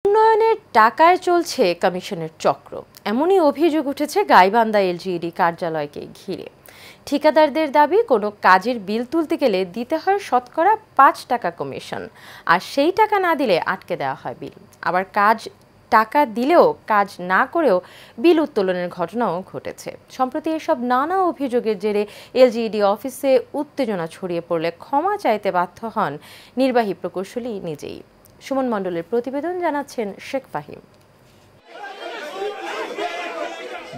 উন্নয়নের টাকায় চলছে কমিশনের চক্র, এমনই অভিযোগ উঠেছে গাইবান্ধা এলজিইডি কার্যালয়কে ঘিরে। ঠিকাদারদের দাবি, কোনো কাজের বিল তুলতে গেলে দিতে হয় শতকরা ৫ টাকা কমিশন, আর সেই টাকা না দিলে আটকে দেওয়া হয় বিল। আবার টাকা দিলেও কাজ না করেও বিল উত্তোলনের ঘটনাও ঘটেছে। সম্প্রতি এসব নানা অভিযোগের জেরে এলজিইডি অফিসে উত্তেজনা ছড়িয়ে পড়লে ক্ষমা চাইতে বাধ্য হন নির্বাহী প্রকৌশলী নিজেই। সুমন মণ্ডলের প্রতিবেদন, জানাচ্ছেন শেখ ফাহিম।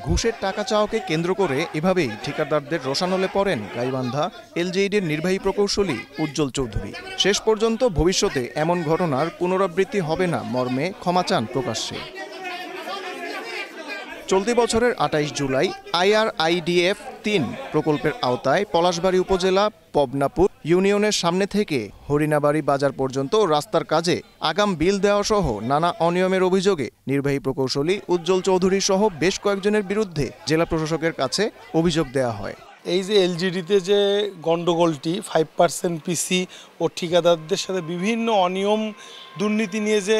ঘুষের টাকা চাওয়াকে কেন্দ্র করে এভাবেই ঠিকাদারদের রোষানলে পড়েন গাইবান্ধা এলজিইডির নির্বাহী প্রকৌশলী উজ্জ্বল চৌধুরী। শেষ পর্যন্ত ভবিষ্যতে এমন ঘটনার পুনরাবৃত্তি হবে না মর্মে ক্ষমা চান প্রকাশ্যে। চলতি বছরের ২৮ জুলাই IRIDF ৩ প্রকল্পের আওতায় পলাশবাড়ী উপজেলা পবনাপুর ইউনিয়নের সামনে থেকে হরিণাবাড়ি বাজার পর্যন্ত রাস্তার কাজে আগাম বিল দেওয়া সহ নানা অনিয়মের অভিযোগে নির্বাহী প্রকৌশলী উজ্জ্বল চৌধুরী সহ বেশ কয়েকজনের বিরুদ্ধে জেলা প্রশাসকের কাছে অভিযোগ দেওয়া হয়। এই যে এলজিডিতে যে গণ্ডগোলটি 5% পিসি ও ঠিকাদারদের সাথে বিভিন্ন অনিয়ম দুর্নীতি নিয়ে যে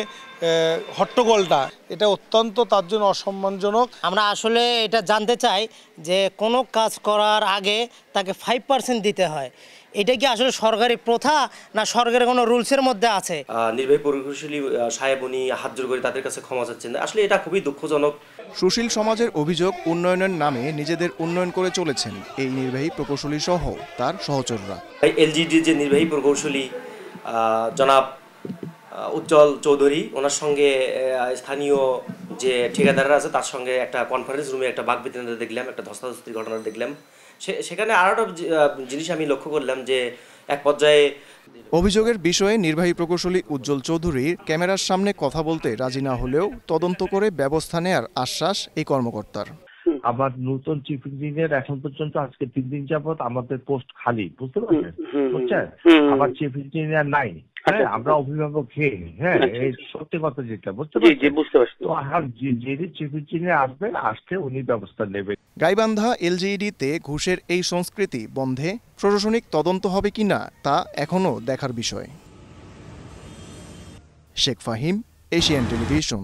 হট্টগোলটা, এটা অত্যন্ত তার জন্য অসম্মানজনক। আমরা আসলে এটা জানতে চাই যে কোনো কাজ করার আগে তাকে 5% দিতে হয়, এটা কি আসলে সরকারি প্রথা না সরকারের কোনো রুলসের মধ্যে আছে? নির্বাহী প্রকৌশলী সাহেব উনি হাত জোর করে তাদের কাছে ক্ষমা চাচ্ছেন, আসলে এটা খুবই দুঃখজনক। সুশীল সমাজের অভিযোগ, উন্নয়নের নামে নিজেদের উন্নয়ন করে চলেছেন এই নির্বাহী প্রকৌশলী সহ তার সহচররা। এলজিইডির যে নির্বাহী প্রকৌশলী জনাব উজ্জ্বল চৌধুরী, ওনার সঙ্গে স্থানীয় যে ঠিকাদাররা আছে তার সঙ্গে একটা কনফারেন্স রুমে একটা বাকবিতণ্ডা দেখলাম, একটা ধস্তাধস্তির ঘটনা দেখলাম। সেখানে আরও একটা জিনিস আমি লক্ষ্য করলাম যে এক পর্যায়ে অভিযোগের বিষয়ে নির্বাহী প্রকৌশলী উজ্জ্বল চৌধুরীর ক্যামেরার সামনে কথা বলতে রাজি না হলেও তদন্ত করে ব্যবস্থা নেয়ার আশ্বাস এই কর্মকর্তার। আবার নতুন চিফ ইঞ্জিনিয়ার এখন পর্যন্ত আজকে 3 দিন যাবত আমাদের পোস্ট খালি, বুঝতে পারছেন? বুঝছেন, আবার চিফ ইঞ্জিনিয়ার নাই। হ্যাঁ, আমরা অভিভাবক খেয়ে, হ্যাঁ, এই সত্যি কথা যেটা, বুঝতে পারছি। তো যিনি চিফ ইঞ্জিনিয়ার আসবেন, আসতে উনি ব্যবস্থা নেবেন। গাইবান্ধা এলজিইডিতে ঘুষের এই সংস্কৃতি বন্ধে প্রশাসনিক তদন্ত হবে কিনা তা এখনও দেখার বিষয়। Sheikh Fahim, Asian television.